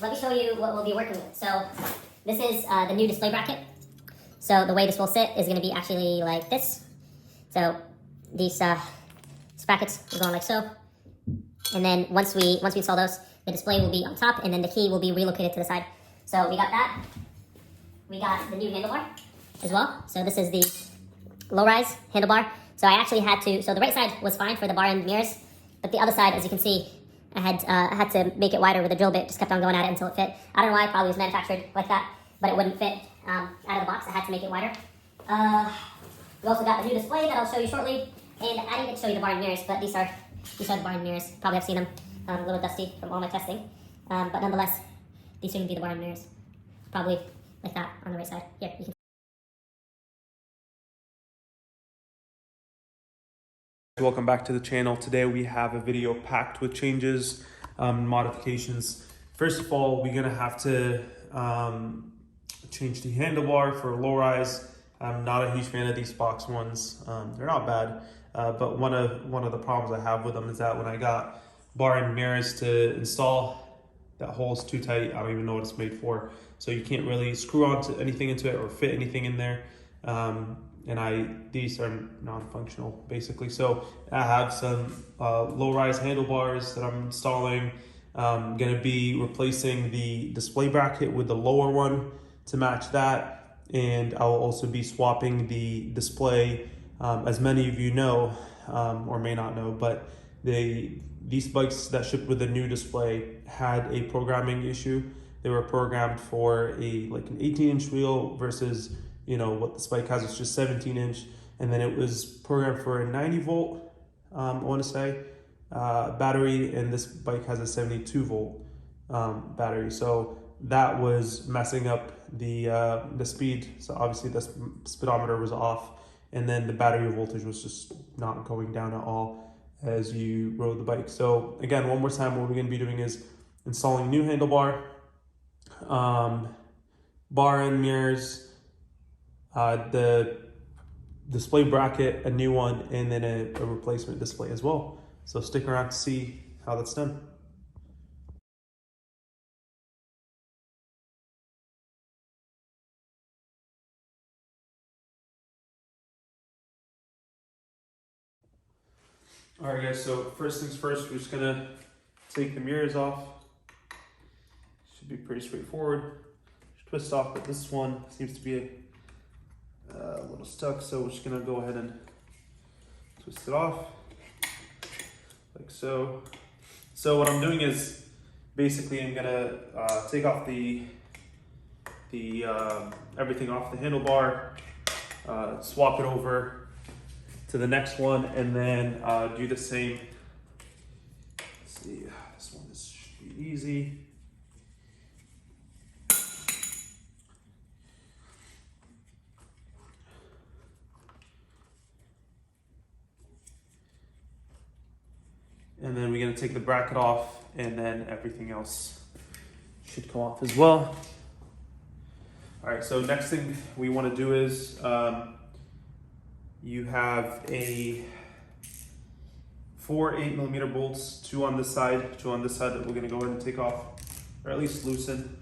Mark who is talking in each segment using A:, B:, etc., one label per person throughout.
A: let me show you what we'll be working with. So this is the new display bracket. So the way this will sit is going to be actually like this. So these brackets will go on like so. And then once we install those, the display will be on top, and then the key will be relocated to the side. So we got that. We got the new handlebar as well. So this is the low-rise handlebar. So I actually had to, so the right side was fine for the bar and mirrors, but the other side, as you can see, I had to make it wider with a drill bit. Just kept on going at it until it fit. I don't know why, it probably was manufactured like that, but it wouldn't fit out of the box. I had to make it wider. We also got the new display that I'll show you shortly, and I didn't get to show you the bar and mirrors, but these are the bar and mirrors. Probably have seen them, a little dusty from all my testing, but nonetheless, these are going to be the bar and mirrors. Probably like that on the right side. Here, you can.
B: Welcome back to the channel. Today we have a video packed with changes, modifications. First of all, we're gonna have to change the handlebar for low rise. I'm not a huge fan of these box ones. They're not bad, but one of the problems I have with them is that when I got bar and mirrors to install, that hole's too tight. I don't even know what it's made for. So you can't really screw onto anything into it or fit anything in there. These are non-functional basically. So I have some low-rise handlebars that I'm installing. I'm gonna be replacing the display bracket with the lower one to match that. And I'll also be swapping the display. As many of you know, or may not know, but these bikes that shipped with the new display had a programming issue. They were programmed for an 18-inch wheel versus what this bike has is just 17-inch, and then it was programmed for a 90 volt, I want to say, battery, and this bike has a 72 volt battery. So that was messing up the speed. So obviously the speedometer was off, and then the battery voltage was just not going down at all as you rode the bike. So again, one more time, what we're going to be doing is installing new handlebar, bar and mirrors, the display bracket, a new one, and then a replacement display as well. So stick around to see how that's done. All right, guys, so first things first, we're just gonna take the mirrors off. Should be pretty straightforward. Just twist off, but this one seems to be a little stuck, so we're just gonna go ahead and twist it off like so. So what I'm doing is basically I'm gonna take off the everything off the handlebar, swap it over to the next one, and then do the same. Let's see, this one should be easy. And then we're gonna take the bracket off, and then everything else should come off as well. All right, so next thing we wanna do is, you have four 8mm bolts, two on this side that we're gonna go ahead and take off, or at least loosen.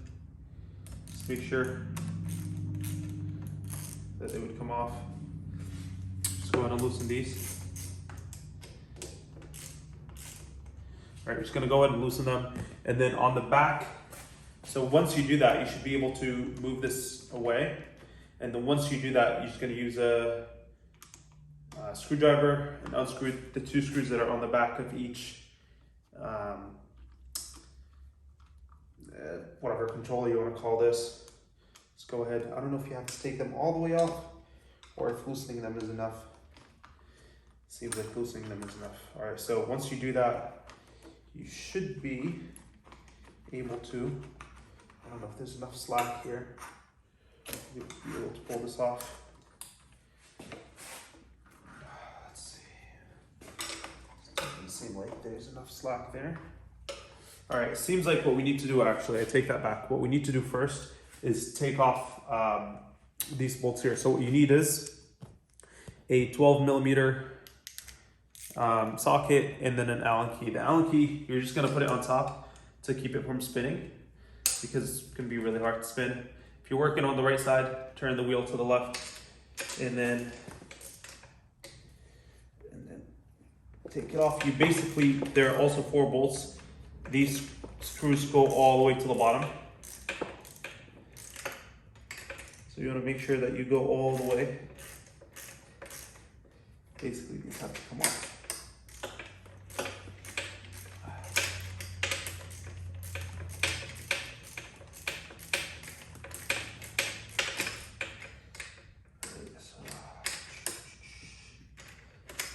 B: Just make sure that they would come off. Just go ahead and loosen these. All right, we're just gonna go ahead and loosen them. And then on the back, so once you do that, you should be able to move this away. And then once you do that, you're just gonna use a screwdriver and unscrew the two screws that are on the back of each, whatever controller you wanna call this. Just go ahead. I don't know if you have to take them all the way off or if loosening them is enough. Seems like loosening them is enough. All right, so once you do that, you should be able to, I don't know if there's enough slack here, you'll be able to pull this off. Let's see. It doesn't seem like there's enough slack there. All right, it seems like what we need to do, actually, I take that back. What we need to do first is take off these bolts here. So what you need is a 12mm socket and then an Allen key. The Allen key, you're just gonna put it on top to keep it from spinning. because it can be really hard to spin. If you're working on the right side, turn the wheel to the left, and then take it off. You basically, there are also 4 bolts. These screws go all the way to the bottom. So you want to make sure that you go all the way. Basically, these have to come off.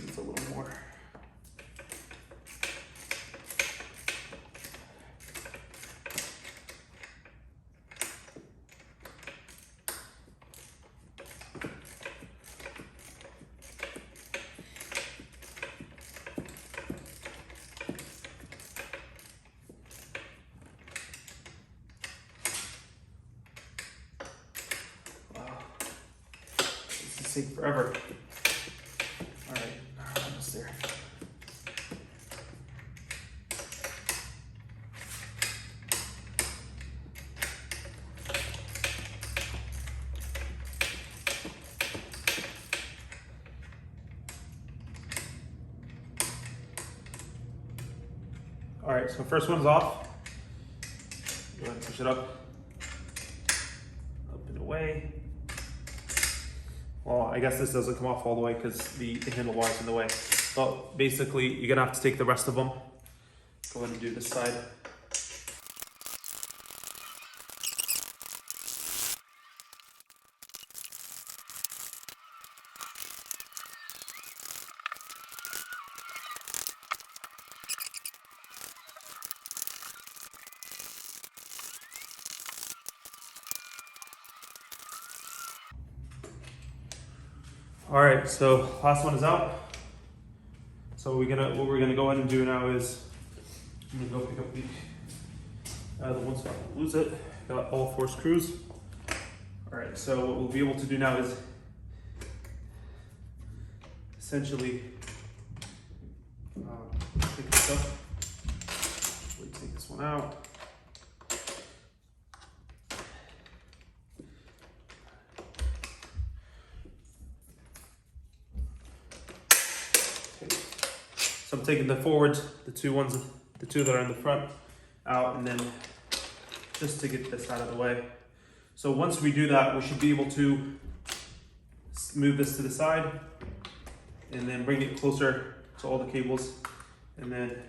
B: Needs a little more. Take forever. All right, almost there. All right, so first one's off. Go ahead and push it up and away. Well, I guess this doesn't come off all the way because the handlebar is in the way. But basically, you're gonna have to take the rest of them. Go ahead and do this side. All right, so last one is out. So what we're gonna go ahead and do now is I'm gonna go pick up the one spot. Lose it. Got all 4 screws. All right, so what we'll be able to do now is essentially pick this up. We'll take this one out. So I'm taking the forwards, the two that are in the front out, and then just to get this out of the way. So once we do that, we should be able to move this to the side and then bring it closer to all the cables and then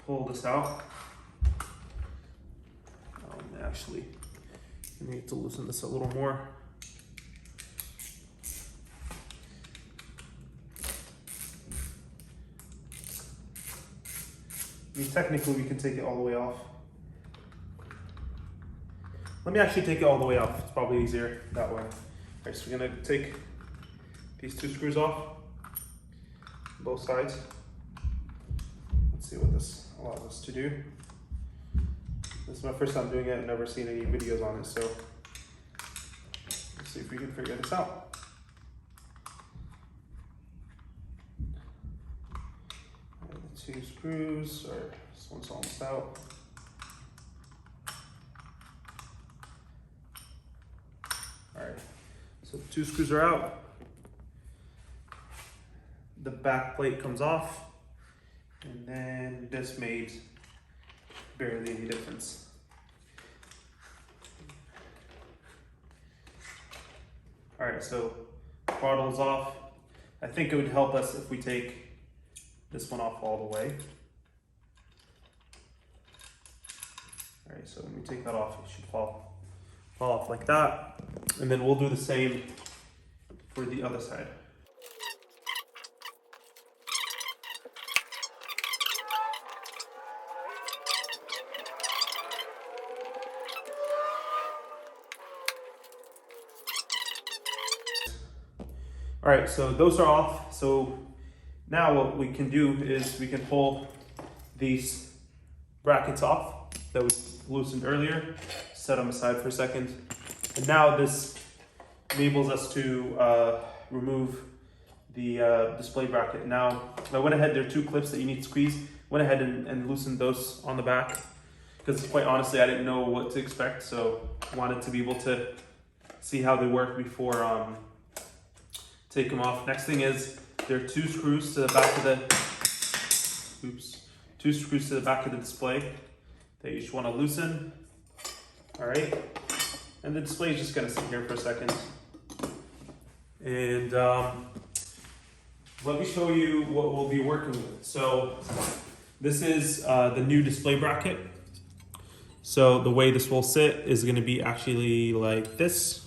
B: pull this out. Actually, I need to loosen this a little more. I mean, technically we can take it all the way off. Let me actually take it all the way off. It's probably easier that way. All right, so we're gonna take these 2 screws off, both sides. Let's see what this allows us to do. This is my first time doing it. I've never seen any videos on it, so let's see if we can figure this out. The 2 screws, or this one's almost out. All right, so the 2 screws are out. The back plate comes off, and then this made barely any difference. All right, so throttle is off. I think it would help us if we take this one off all the way. All right, so when we take that off, it should fall off like that. And then we'll do the same for the other side. All right, so those are off. So now what we can do is we can pull these brackets off that we loosened earlier, set them aside for a second. And now this enables us to remove the display bracket. Now, I went ahead, there are 2 clips that you need to squeeze. went ahead and loosened those on the back because quite honestly I didn't know what to expect, so wanted to be able to see how they work before take them off. Next thing is there are two screws to the back of the display that you just want to loosen. All right, and the display is just going to sit here for a second. And let me show you what we'll be working with. So this is the new display bracket. So the way this will sit is going to be actually like this.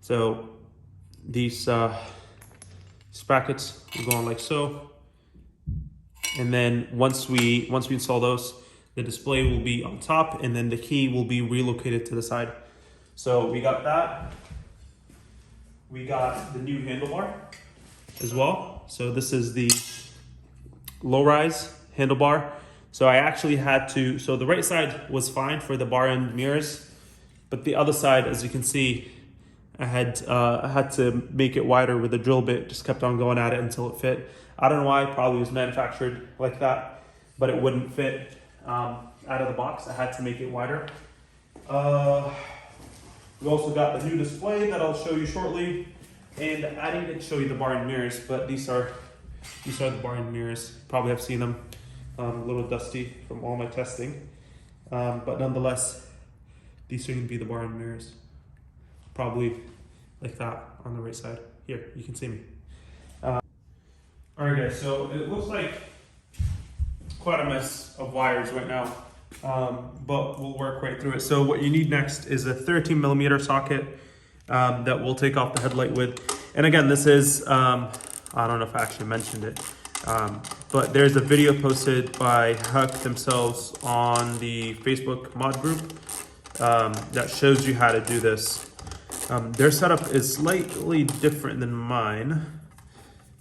B: So these brackets will go on like so. And then once we install those, the display will be on top and then the key will be relocated to the side. So we got that. We got the new handlebar as well. So this is the low-rise handlebar. So I actually had to, so the right side was fine for the bar end mirrors, but the other side, as you can see, I had to make it wider with a drill bit, just kept on going at it until it fit. I don't know why, probably was manufactured like that, but it wouldn't fit out of the box. I had to make it wider. We also got the new display that I'll show you shortly. And I didn't get to show you the bar end mirrors, but these are the bar end mirrors. Probably have seen them, a little dusty from all my testing. But nonetheless, these are gonna be the bar end mirrors. Probably like that on the right side. Here, you can see me. All right guys, so it looks like quite a mess of wires right now, but we'll work right through it. So what you need next is a 13mm socket that we'll take off the headlight with. And again, this is, I don't know if I actually mentioned it, but there's a video posted by Huck themselves on the Facebook mod group that shows you how to do this. Their setup is slightly different than mine,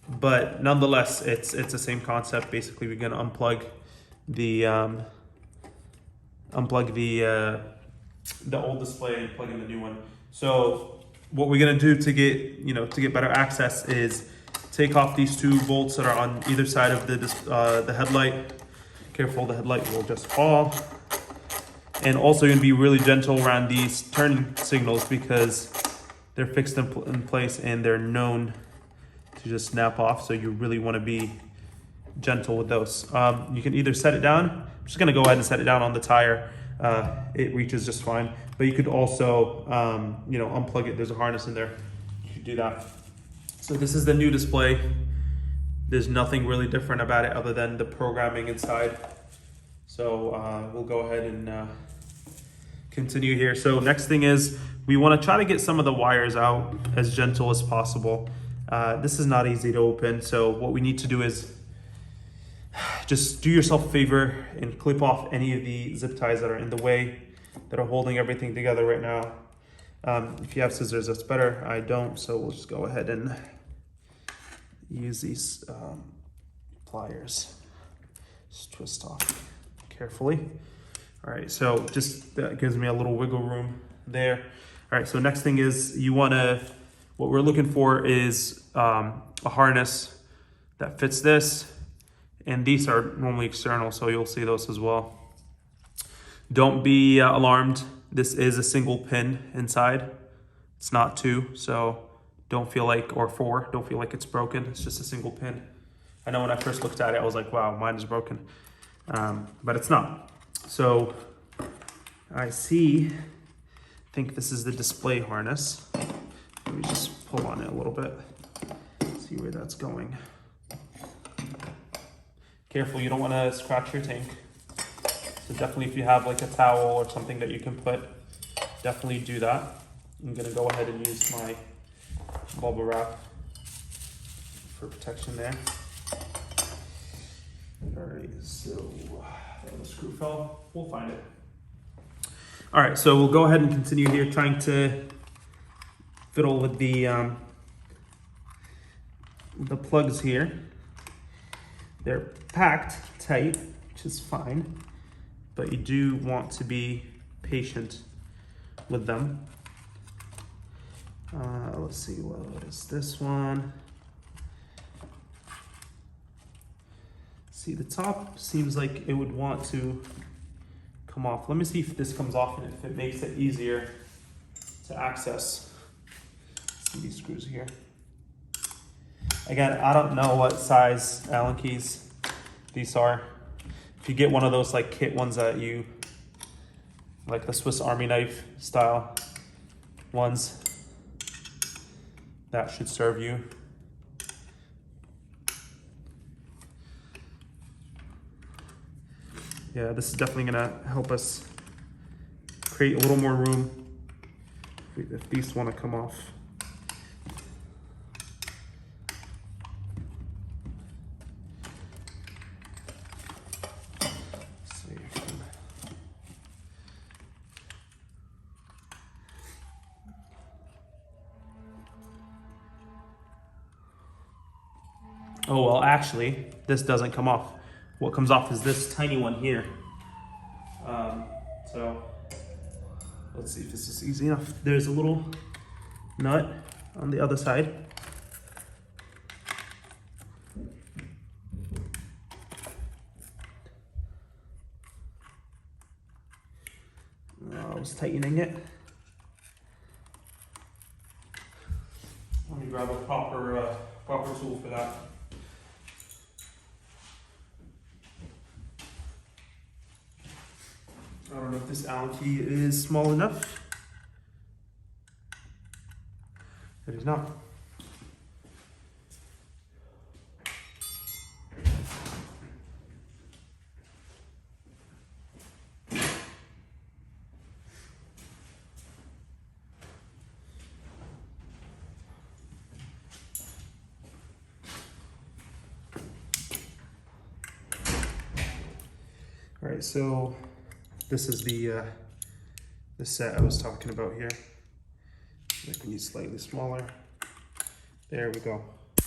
B: but nonetheless, it's the same concept. Basically, we're gonna unplug the old display and plug in the new one. So what we're gonna do to get better access is take off these two bolts that are on either side of the headlight. Careful, the headlight will just fall. And also you're gonna be really gentle around these turn signals because they're fixed in place and they're known to just snap off. So you really wanna be gentle with those. You can either set it down. I'm just gonna go ahead and set it down on the tire. It reaches just fine. But you could also, unplug it. There's a harness in there. You could do that. So this is the new display. There's nothing really different about it other than the programming inside. So we'll go ahead and continue here. So next thing is we want to try to get some of the wires out as gentle as possible. This is not easy to open. So what we need to do is just do yourself a favor and clip off any of the zip ties that are in the way, that are holding everything together right now. If you have scissors, that's better. I don't, so we'll just go ahead and use these pliers. Just twist off carefully. All right, so just that gives me a little wiggle room there. All right, so next thing is what we're looking for is a harness that fits this. And these are normally external, so you'll see those as well. Don't be alarmed. This is a single pin inside. It's not two, so don't feel like, or four, don't feel like it's broken. It's just a single pin. I know when I first looked at it, I was like, wow, mine is broken. But it's not. So I think this is the display harness. Let me just pull on it a little bit, see where that's going. Careful, you don't want to scratch your tank. So definitely if you have like a towel or something that you can put, definitely do that. I'm gonna go ahead and use my bubble wrap for protection there. All right, so the screw fell, we'll find it. All right, so we'll go ahead and continue here trying to fiddle with the plugs here. They're packed tight, which is fine, but you do want to be patient with them. Let's see, what is this one? See, the top seems like it would want to come off. Let me see if this comes off and if it makes it easier to access. See these screws here. Again, I don't know what size Allen keys these are. If you get one of those like kit ones that you, like the Swiss Army knife style ones, that should serve you. Yeah, this is definitely gonna help us create a little more room if these wanna come off. Oh, well, actually, this doesn't come off. What comes off is this tiny one here. So let's see if this is easy enough. There's a little nut on the other side. I was tightening it. Let me grab a proper tool for that. I don't know if this Allen key is small enough. It is not. All right, so this is the set I was talking about here. I can use slightly smaller. There we go. So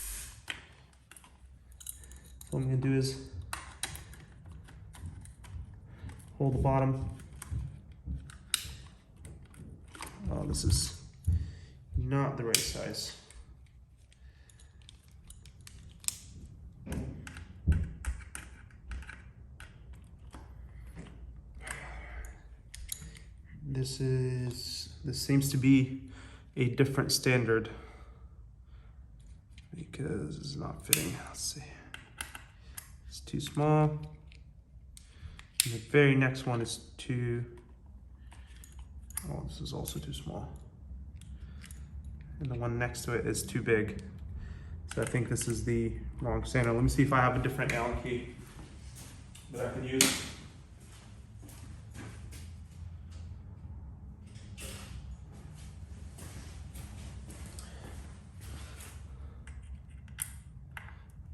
B: what I'm gonna do is hold the bottom. Oh, this is not the right size. This seems to be a different standard because it's not fitting. Let's see. It's too small. And the very next one is too, oh, this is also too small. And the one next to it is too big. So I think this is the wrong standard. Let me see if I have a different Allen key that I can use.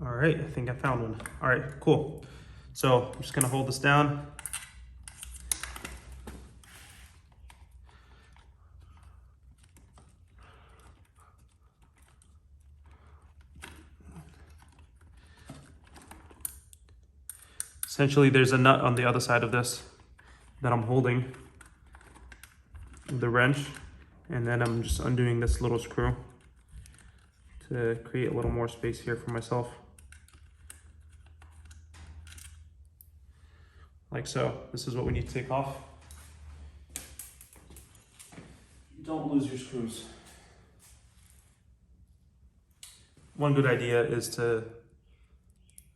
B: All right, I think I found one. All right, cool. So I'm just gonna hold this down. Essentially, there's a nut on the other side of this that I'm holding with the wrench, and then I'm just undoing this little screw to create a little more space here for myself. Like so. This is what we need to take off. Don't lose your screws. One good idea is to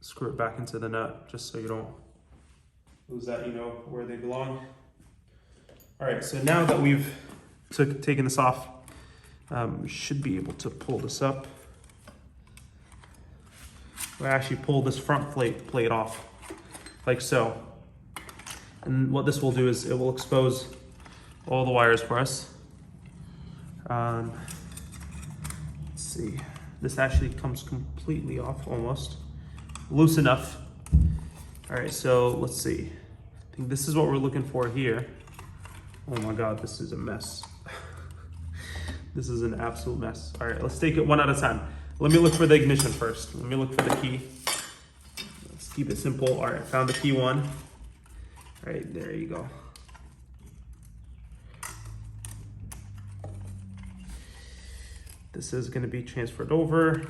B: screw it back into the nut just so you don't lose that, you know where they belong. All right, so now that we've taken this off, we should be able to pull this up. We'll actually pull this front plate off, like so. And what this will do is it will expose all the wires for us. Let's see, this actually comes completely off almost. Loose enough. All right, so let's see. I think this is what we're looking for here. Oh my God, this is a mess. This is an absolute mess. All right, let's take it one at a time. Let me look for the ignition first. Let me look for the key. Let's keep it simple. All right, found the key one. All right, there you go. This is gonna be transferred over.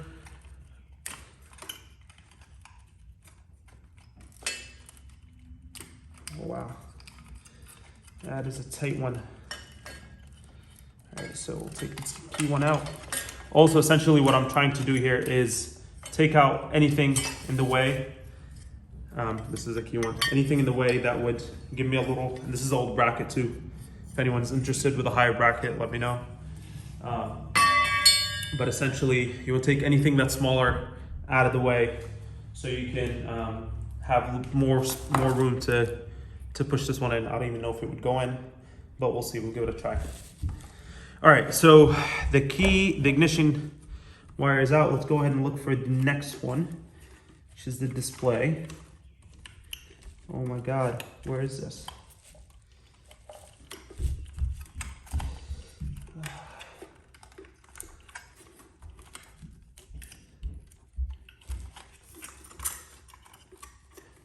B: Oh, wow. That is a tight one. All right, so we'll take this key one out. Also, essentially what I'm trying to do here is take out anything in the way. This is a key one. Anything in the way that would give me a little, and this is an old bracket too. If anyone's interested with a higher bracket, let me know. But essentially, you will take anything that's smaller out of the way so you can have more room to push this one in. I don't even know if it would go in, but we'll see. We'll give it a try. All right, so the ignition wire is out. Let's go ahead and look for the next one, which is the display. Oh my God, where is this?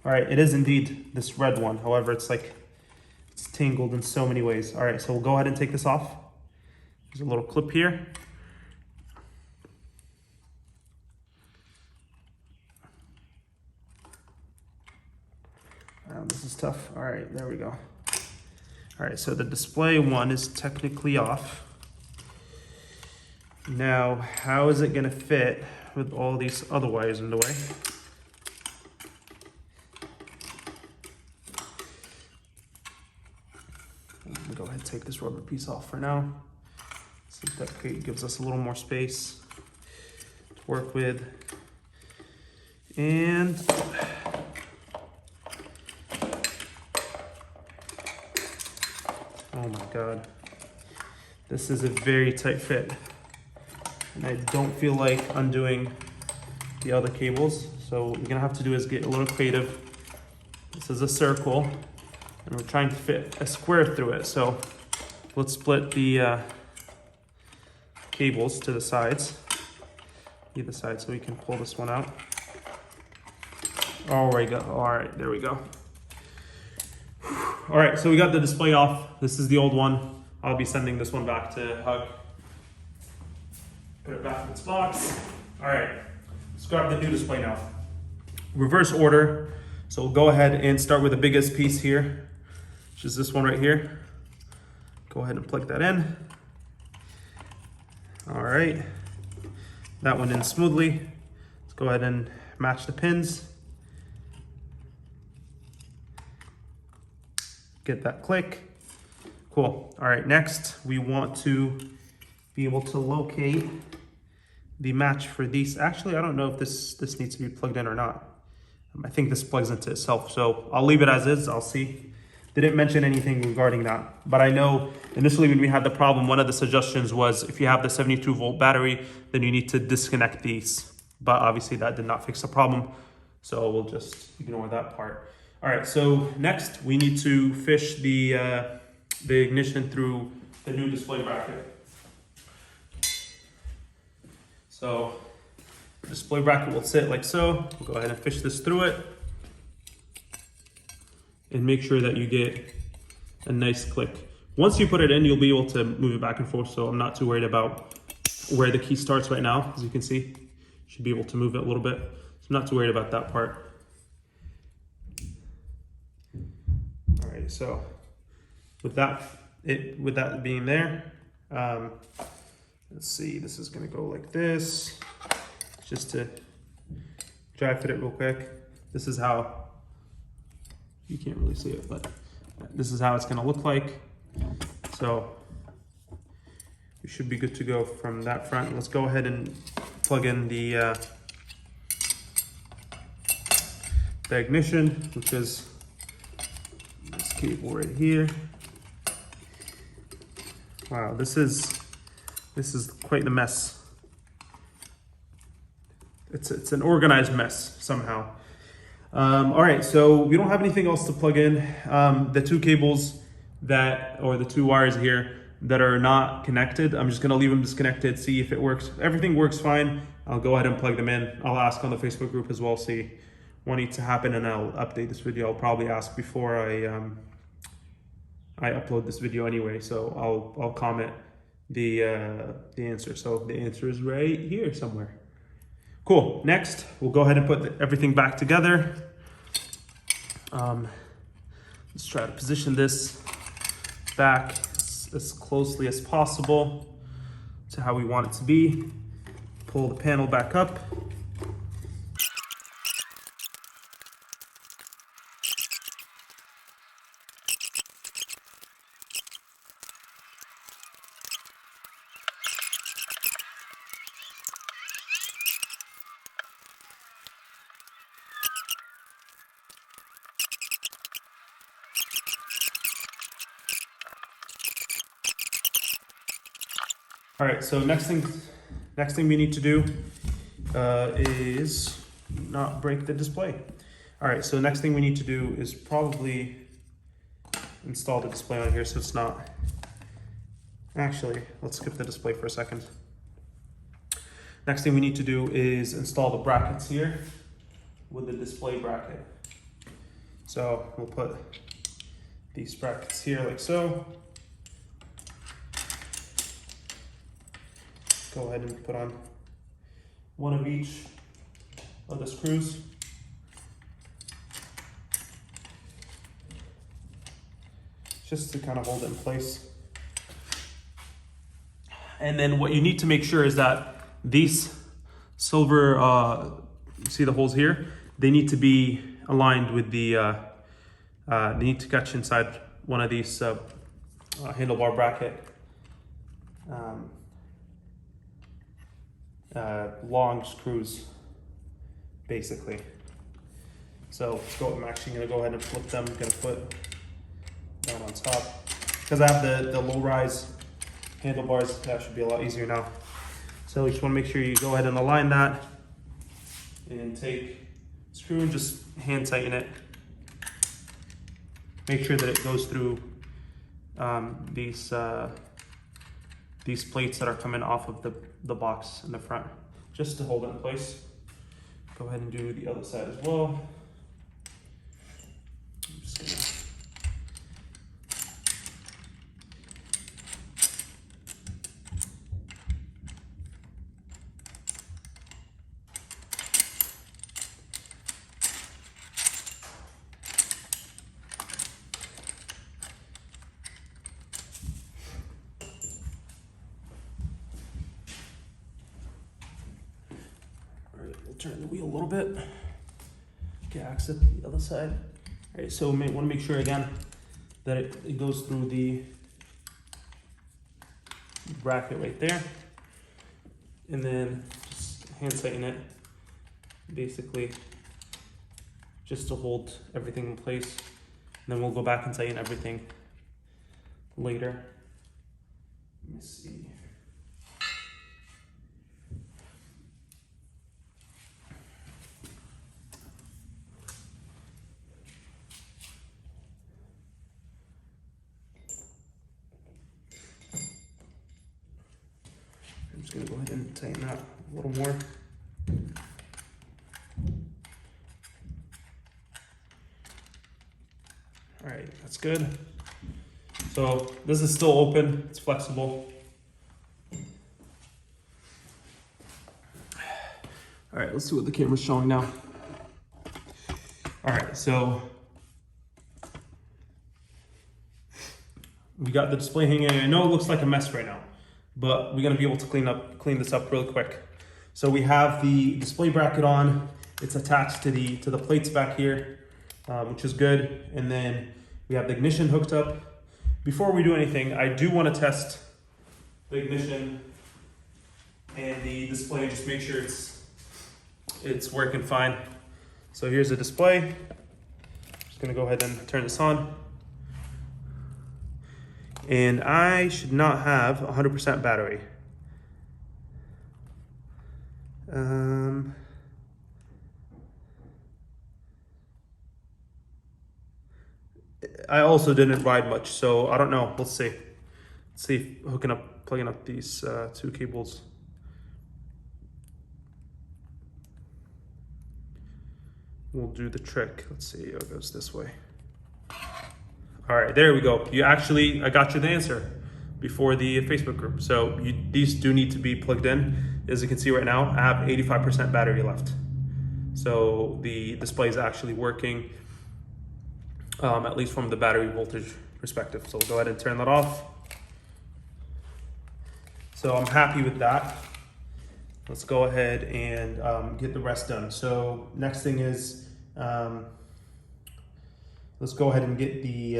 B: All right, it is indeed this red one. However, it's tangled in so many ways. All right, so we'll go ahead and take this off. There's a little clip here. This is tough. All right, there we go. All right, so the display one is technically off. Now, how is it gonna fit with all these other wires in the way? Go ahead and take this rubber piece off for now. See if that gives us a little more space to work with. And oh my God, this is a very tight fit. And I don't feel like undoing the other cables. So what we're gonna have to do is get a little creative. This is a circle, and we're trying to fit a square through it. So let's split the cables to the sides, either side, so we can pull this one out. Oh, there we go. All right, there we go. All right, so we got the display off. This is the old one. I'll be sending this one back to Huck. Put it back in its box. All right, let's grab the new display now. Reverse order. So we'll go ahead and start with the biggest piece here, which is this one right here. Go ahead and plug that in. All right, that went in smoothly. Let's go ahead and match the pins. Get that click. Cool. All right, next we want to be able to locate the match for these. Actually, I don't know if this needs to be plugged in or not. I think this plugs into itself, so I'll leave it as is. I'll see. They didn't mention anything regarding that, but I know initially when we had the problem, one of the suggestions was if you have the 72-volt battery, then you need to disconnect these. But obviously that did not fix the problem, so we'll just ignore that part. All right, so next we need to fish the ignition through the new display bracket. So the display bracket will sit like so. We'll go ahead and fish this through it. And make sure that you get a nice click. Once you put it in, you'll be able to move it back and forth, so I'm not too worried about where the key starts right now. As you can see, you should be able to move it a little bit. So I'm not too worried about that part. All right, so with that being there, let's see, this is gonna go like this. Just to dry fit it real quick. This is how, you can't really see it, but this is how it's gonna look like. So we should be good to go from that front. Let's go ahead and plug in the ignition, which is this cable right here. Wow, this is quite the mess. It's an organized mess somehow. All right, so we don't have anything else to plug in. The two cables or the two wires here that are not connected, I'm just gonna leave them disconnected, see if it works. If everything works fine, I'll go ahead and plug them in. I'll ask on the Facebook group as well, see what needs to happen, and I'll update this video. I'll probably ask before I upload this video anyway, so I'll comment the answer. So the answer is right here somewhere. Cool. Next, we'll go ahead and put everything back together. Let's try to position this back as closely as possible to how we want it to be. Pull the panel back up. All right, so next thing we need to do is not break the display. All right, so next thing we need to do is probably install the display on here so it's not, actually, let's skip the display for a second. Next thing we need to do is install the brackets here with the display bracket. So we'll put these brackets here like so. Go ahead and put on one of each of the screws. Just to kind of hold it in place. And then what you need to make sure is that these silver, see the holes here? They need to be aligned with the, they need to catch inside one of these handlebar bracket long screws, basically. So let's go, I'm actually gonna go ahead and flip them. I'm gonna put that on top. Because I have the low rise handlebars, that should be a lot easier now. So you just wanna make sure you go ahead and align that and take screw and just hand tighten it. Make sure that it goes through these plates that are coming off of the box in the front, just to hold it in place. Go ahead and do the other side as well. I'm just gonna turn the wheel a little bit. Get access to the other side. All right, so we want to make sure again that it goes through the bracket right there, and then just hand tighten it, basically, just to hold everything in place. And then we'll go back and tighten everything later. Let me see. I'm just gonna go ahead and tighten that a little more. All right, that's good. So this is still open, it's flexible. All right, let's see what the camera's showing now. All right, so we got the display hanging. I know it looks like a mess right now, but we're gonna be able to clean this up real quick. So we have the display bracket on. It's attached to the plates back here, which is good. And then we have the ignition hooked up. Before we do anything, I do want to test the ignition and the display, just make sure it's working fine. So here's the display. Just gonna go ahead and turn this on. And I should not have 100% battery. I also didn't ride much, so I don't know. Let's see. Let's see if plugging up these two cables. We'll do the trick. Let's see. It goes this way. All right, there we go. I got you the answer before the Facebook group. So these do need to be plugged in. As you can see right now, I have 85% battery left. So the display is actually working. at least from the battery voltage perspective. So we'll go ahead and turn that off. So I'm happy with that. Let's go ahead and get the rest done. So next thing is, let's go ahead and get the,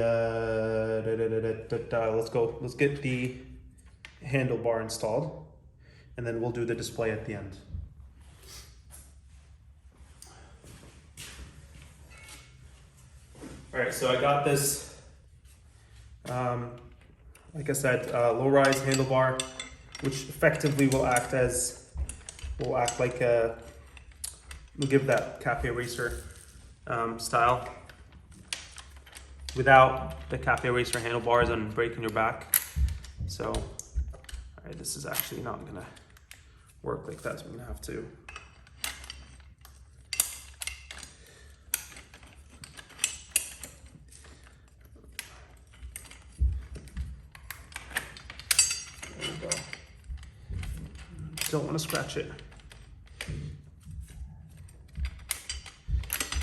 B: let's get the handlebar installed, and then we'll do the display at the end. All right, so I got this, like I said, low-rise handlebar, which effectively will act like a, we'll give that cafe racer style, without the cafe racer handlebars and breaking your back. So, all right, this is actually not gonna work like that, so I'm gonna have to. There we go. Don't want to scratch it.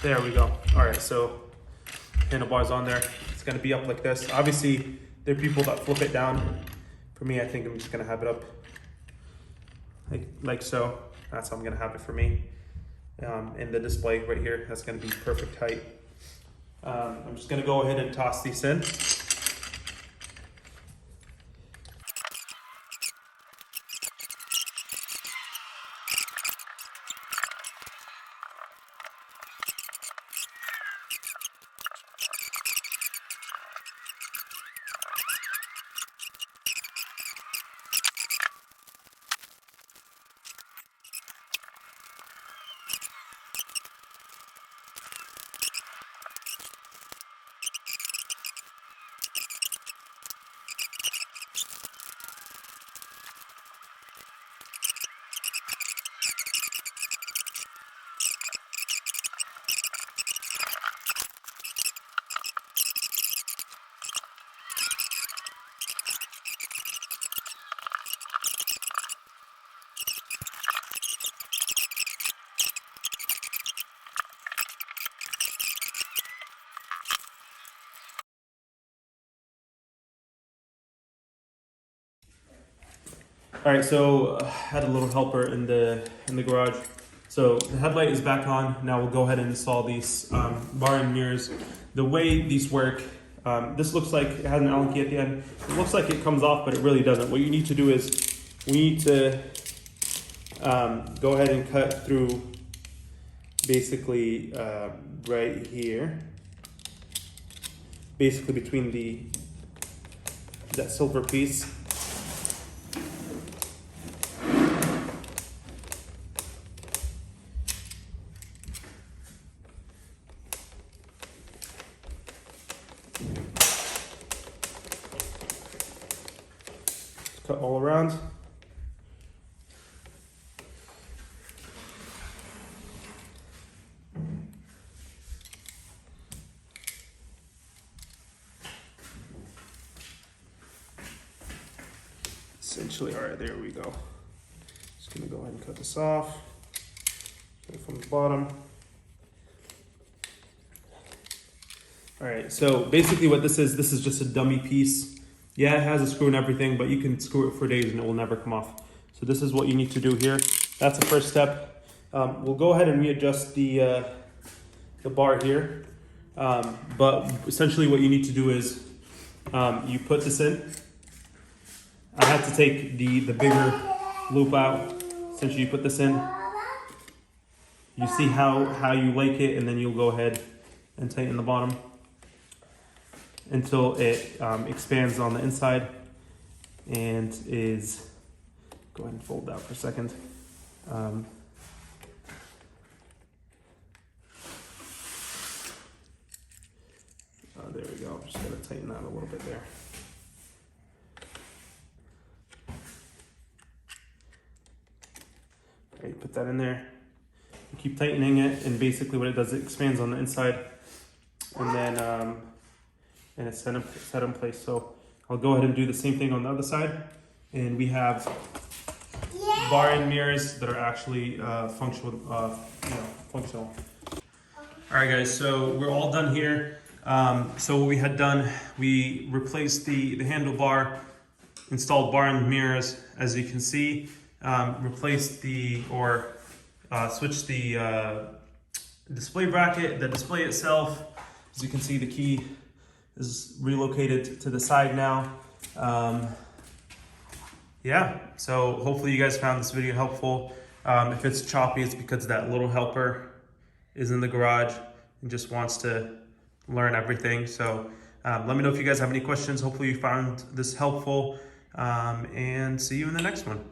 B: There we go. All right, so handlebars on there. It's gonna be up like this. Obviously, there are people that flip it down. For me, I think I'm just gonna have it up like so. That's how I'm gonna have it for me. In the display right here, that's gonna be perfect height. I'm just gonna go ahead and toss these in. All right, so I had a little helper in the garage. So the headlight is back on. Now we'll go ahead and install these bar and mirrors. The way these work, this looks like it has an Allen key at the end. It looks like it comes off, but it really doesn't. What you need to do is we need to go ahead and cut through basically right here, basically between that silver piece. Cut all around. Essentially, all right, there we go. Just gonna go ahead and cut this off. Go from the bottom. All right, so basically what this is just a dummy piece. Yeah, it has a screw and everything, but you can screw it for days and it will never come off. So this is what you need to do here. That's the first step. We'll go ahead and readjust the bar here. But essentially what you need to do is you put this in. I had to take the bigger loop out. Essentially you put this in. You see how you like it, and then you'll go ahead and tighten the bottom until it expands on the inside and is, go ahead and fold that for a second. There we go, I'm just gonna tighten that a little bit there. All right, put that in there. You keep tightening it, and basically what it does, it expands on the inside, and then and it's set in place. So I'll go ahead and do the same thing on the other side, and we have bar and mirrors that are actually functional. All right, guys. So we're all done here. So what we had done, we replaced the handlebar, installed bar and mirrors, as you can see, replaced switched the display bracket, the display itself. As you can see, the key is relocated to the side now. Yeah, so hopefully you guys found this video helpful. If it's choppy, it's because that little helper is in the garage and just wants to learn everything. So let me know if you guys have any questions. Hopefully you found this helpful, and see you in the next one.